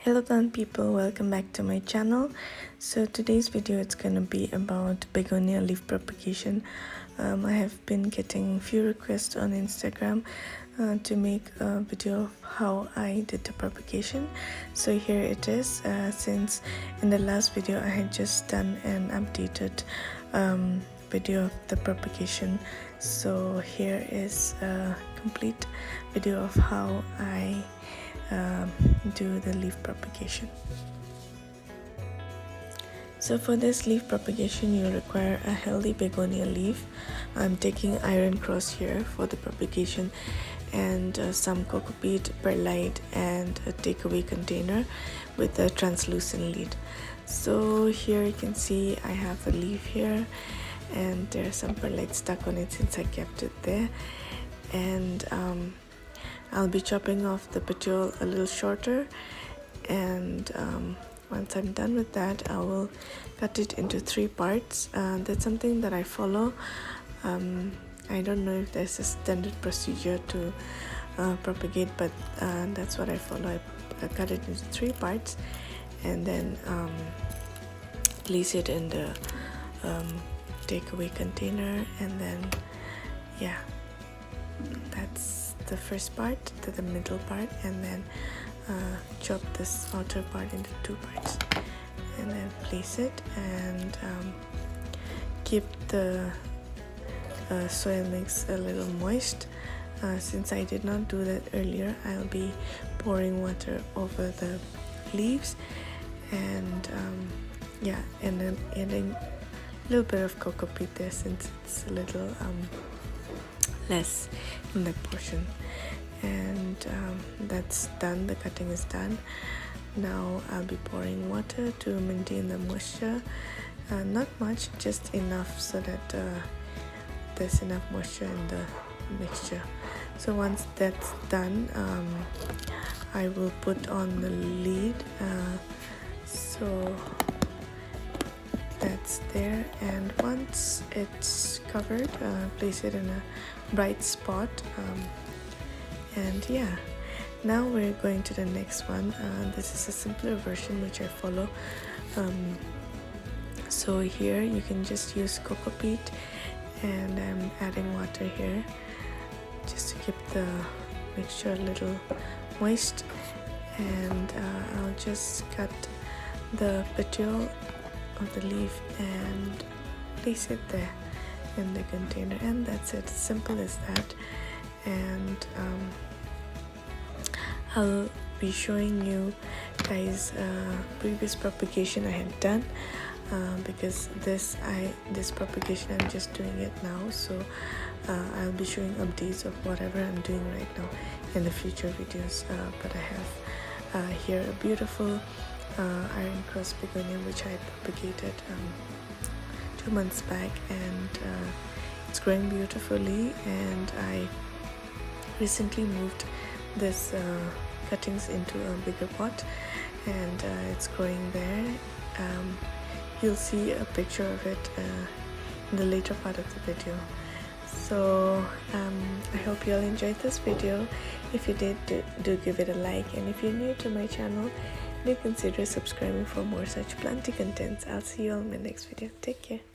Hello plant people, welcome back to my channel. So today's video it's gonna be about begonia leaf propagation. I have been getting few requests on Instagram to make a video of how I did the propagation. So here it is, since in the last video I had just done an updated video of the propagation. So here is a complete video of how I do the leaf propagation. So for this leaf propagation you require a healthy begonia leaf. I'm taking iron cross here for the propagation, and some cocoa peat, perlite, and a takeaway container with a translucent lid. So here you can see I have a leaf here, and there's some perlite stuck on it since I kept it there. And I'll be chopping off the petiole a little shorter, and once I'm done with that I will cut it into 3 parts. That's something that I follow. I don't know if there's a standard procedure to propagate, but that's what I follow. I cut it into 3 parts and then place it in the takeaway container, and then yeah, that's the first part to the middle part, and then chop this outer part into 2 parts and then place it, and keep the soil mix a little moist. Since I did not do that earlier, I'll be pouring water over the leaves, and yeah, and then adding a little bit of cocoa peat there since it's a little less in that portion. And that's done, the cutting is done. Now I'll be pouring water to maintain the moisture, not much, just enough so that there's enough moisture in the mixture. So once that's done, I will put on the lid, so that's there, and once it's covered, place it in a bright spot, and yeah, now we're going to the next one. This is a simpler version which I follow. So here you can just use cocoa peat, and I'm adding water here just to keep the mixture a little moist, and I'll just cut the petiole of the leaf and place it there in the container, and that's it, simple as that. And I'll be showing you guys previous propagation I had done, because this propagation I'm just doing it now, so I'll be showing updates of whatever I'm doing right now in the future videos. But I have here a beautiful iron cross begonia which I propagated 2 months back, and it's growing beautifully. And I recently moved this cuttings into a bigger pot, and it's growing there. You'll see a picture of it in the later part of the video. So I hope you all enjoyed this video. If you did, do give it a like, and if you're new to my channel, do consider subscribing for more such planty contents. I'll see you all in my next video. Take care.